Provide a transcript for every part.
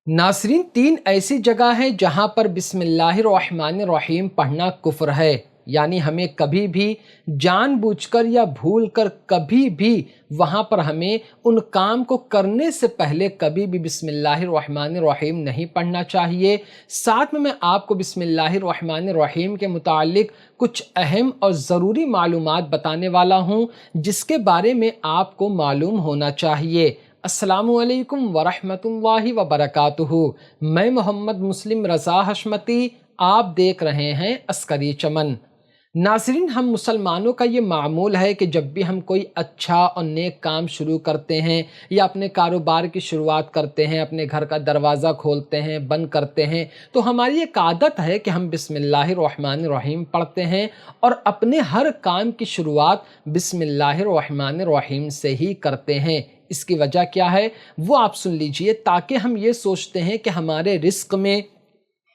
नासरीन, तीन ऐसी जगह हैं जहाँ पर बिस्मिल्लाहिर्रहमानिर्रहीम पढ़ना कुफ्र है। यानी हमें कभी भी जानबूझकर या भूलकर कभी भी वहाँ पर हमें उन काम को करने से पहले कभी भी बिस्मिल्लाहिर्रहमानिर्रहीम नहीं पढ़ना चाहिए। साथ में मैं आपको बिस्मिल्लाहिर्रहमानिर्रहीम के मुतालिक कुछ अहम और ज़रूरी मालूमात बताने वाला हूँ जिसके बारे में आपको मालूम होना चाहिए। अस्सलामु अलैकुम वरहमतुल्लाहि वबरकातुहू। मैं मोहम्मद मुस्लिम रज़ा हशमती, आप देख रहे हैं अस्करी चमन। नाज़रीन, हम मुसलमानों का ये मामूल है कि जब भी हम कोई अच्छा और नेक काम शुरू करते हैं या अपने कारोबार की शुरुआत करते हैं, अपने घर का दरवाज़ा खोलते हैं, बंद करते हैं, तो हमारी एक आदत है कि हम बिस्मिल्लाहिर्रहमानिर्रहीम पढ़ते हैं और अपने हर काम की शुरुआत बिस्मिल्लाहिर्रहमानिर्रहीम से ही करते हैं। इसकी वजह क्या है वो आप सुन लीजिए, ताकि हम ये सोचते हैं कि हमारे रिस्क में,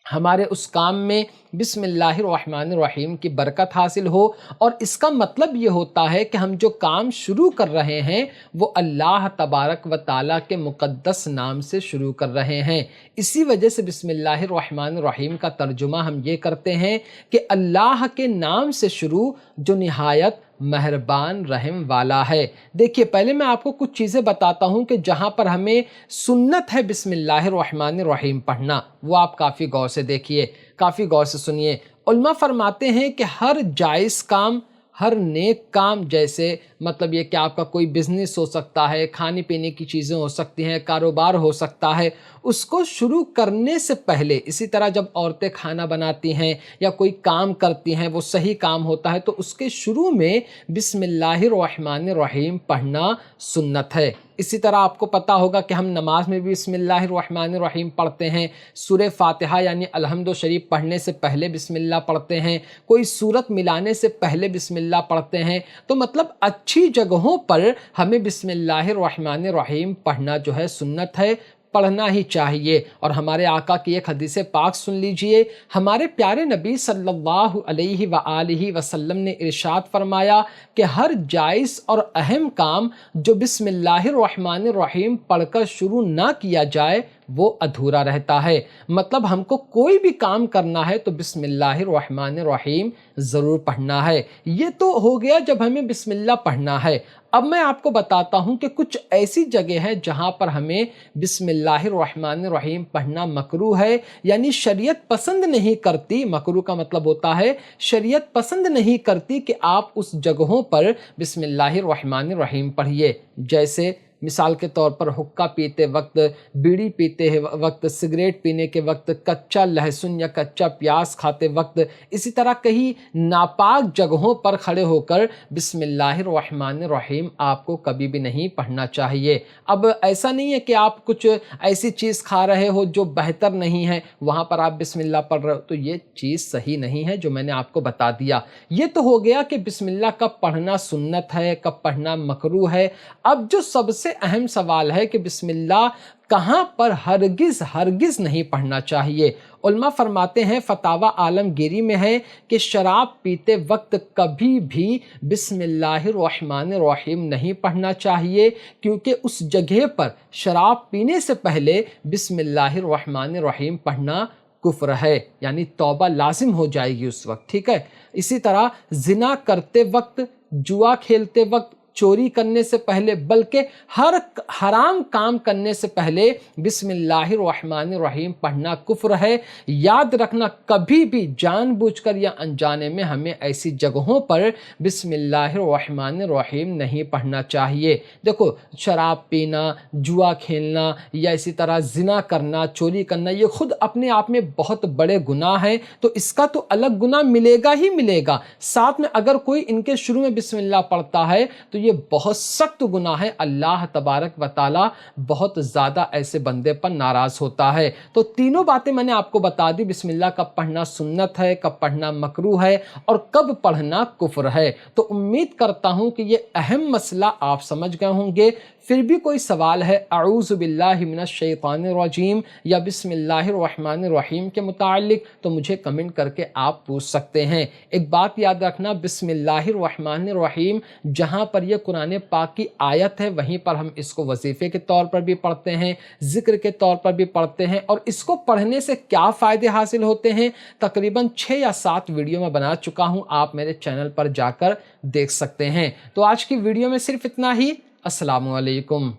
हमारे उस काम में बिस्मिल्लाहिर्रहमानिर्रहीम की बरकत हासिल हो। और इसका मतलब ये होता है कि हम जो काम शुरू कर रहे हैं वो अल्लाह तबारक व ताला के मुक़द्दस नाम से शुरू कर रहे हैं। इसी वजह से बिस्मिल्लाहिर्रहमानिर्रहीम का तर्जुमा हम ये करते हैं कि अल्लाह के नाम से शुरू जो निहायत मेहरबान रहम वाला है। देखिए, पहले मैं आपको कुछ चीज़ें बताता हूँ कि जहाँ पर हमें सुन्नत है बिस्मिल्लाहिर्रहमानिर्रहीम पढ़ना, वो आप काफ़ी गौर से देखिए, काफ़ी गौर से सुनिए। उलमा फरमाते हैं कि हर जायज़ काम, हर नेक काम, जैसे मतलब ये कि आपका कोई बिज़नेस हो सकता है, खाने पीने की चीज़ें हो सकती हैं, कारोबार हो सकता है, उसको शुरू करने से पहले, इसी तरह जब औरतें खाना बनाती हैं या कोई काम करती हैं, वो सही काम होता है, तो उसके शुरू में बिस्मिल्लाहिर्रहमानिर्रहीम पढ़ना सुन्नत है। इसी तरह आपको पता होगा कि हम नमाज में भी बिस्मिल्लाहिर्रहमानिर्रहीम पढ़ते हैं। सूरह फातिहा यानी अलहम्दु शरीफ पढ़ने से पहले बिस्मिल्लाह पढ़ते हैं, कोई सूरत मिलाने से पहले बिस्मिल्लाह पढ़ते हैं। तो मतलब अच्छी जगहों पर हमें बिस्मिल्लाहिर्रहमानिर्रहीम पढ़ना जो है सुन्नत है, पढ़ना ही चाहिए। और हमारे आका की एक हदीस पाक सुन लीजिए। हमारे प्यारे नबी सल्लल्लाहु अलैहि वआलिहि वसल्लम ने इरशाद फरमाया कि हर जायज़ और अहम काम जो बिस्मिल्लाहिर्रहमानिर्रहीम पढ़कर शुरू ना किया जाए वो अधूरा रहता है। मतलब हमको कोई भी काम करना है तो बिस्मिल्लाहिर्रहमानिर्रहीम ज़रूर पढ़ना है। ये तो हो गया जब हमें बिस्मिल्लाह पढ़ना है। अब मैं आपको बताता हूँ कि कुछ ऐसी जगह है जहाँ पर हमें बिस्मिल्लाहिर्रहमानिर्रहीम पढ़ना मकरूह है, यानी शरीयत पसंद नहीं करती। मकरूह का मतलब होता है शरीयत पसंद नहीं करती कि आप उस जगहों पर बिस्मिल्लाहिर्रहमानिर्रहीम पढ़िए। जैसे मिसाल के तौर पर हुक्का पीते वक्त, बीड़ी पीते वक्त, सिगरेट पीने के वक्त, कच्चा लहसुन या कच्चा प्याज खाते वक्त, इसी तरह कहीं नापाक जगहों पर खड़े होकर बिस्मिल्लाहिर्रहमानिर्रहीम आपको कभी भी नहीं पढ़ना चाहिए। अब ऐसा नहीं है कि आप कुछ ऐसी चीज़ खा रहे हो जो बेहतर नहीं है, वहाँ पर आप बिस्मिल्लाह पढ़ रहे हो, तो ये चीज़ सही नहीं है जो मैंने आपको बता दिया। ये तो हो गया कि बिस्मिल्लाह कब पढ़ना सुन्नत है, कब पढ़ना मकरूह है। अब जो सबसे अहम सवाल है कि बिस्मिल्लाह कहाँ पर हरगिज़ हरगिज़ नहीं पढ़ना चाहिए। उलमा फरमाते हैं, फतावा आलमगीरी में है कि शराब पीते वक्त कभी भी बिस्मिल्लाहिर्रहमानिर्रहीम नहीं पढ़ना चाहिए, क्योंकि उस जगह पर शराब पीने से पहले बिस्मिल्लाहिर्रहमानिर्रहीम पढ़ना कुफ्र है, यानी तौबा लाजिम हो जाएगी उस वक्त। ठीक है। इसी तरह जिना करते वक्त, जुआ खेलते वक्त, चोरी करने से पहले, बल्कि हर हराम काम करने से पहले बिस्मिल्लाहिर्रहमानिर्रहीम पढ़ना कुफ्र है। याद रखना, कभी भी जानबूझकर या अनजाने में हमें ऐसी जगहों पर बिस्मिल्लाहिर्रहमानिर्रहीम नहीं पढ़ना चाहिए। देखो, शराब पीना, जुआ खेलना या इसी तरह जिना करना, चोरी करना, ये खुद अपने आप में बहुत बड़े गुनाह हैं, तो इसका तो अलग गुनाह मिलेगा ही मिलेगा। साथ में अगर कोई इनके शुरू में बिस्मिल्लाह पढ़ता है तो ये बहुत सख्त गुनाह है। अल्लाह तबारक व ताला बहुत ज़्यादा ऐसे बंदे पर नाराज़ होता है। तो तीनों बातें मैंने आपको बता दी, बिस्मिल्लाह कब पढ़ना सुन्नत है, कब पढ़ना मकरूह है और कब पढ़ना कुफ्र है। तो उम्मीद करता हूँ कि ये अहम मसला आप समझ गए होंगे। फिर भी कोई सवाल है अऊज़ु बिल्लाहि मिनश शैतानिर रजीम या बिस्मिल्लाहिर रहमानिर रहीम के मुताल्लिक, तो मुझे कमेंट करके आप पूछ सकते हैं। एक बात याद रखना, बिस्मिल्लाहिर रहमानिर रहीम जहाँ पर यह कुरान पाक की आयत है वहीं पर हम इसको वजीफ़े के तौर पर भी पढ़ते हैं, ज़िक्र के तौर पर भी पढ़ते हैं। और इसको पढ़ने से क्या फ़ायदे हासिल होते हैं तकरीबन 6 या 7 वीडियो में बना चुका हूँ, आप मेरे चैनल पर जाकर देख सकते हैं। तो आज की वीडियो में सिर्फ इतना ही। अस्सलामु अलैकुम।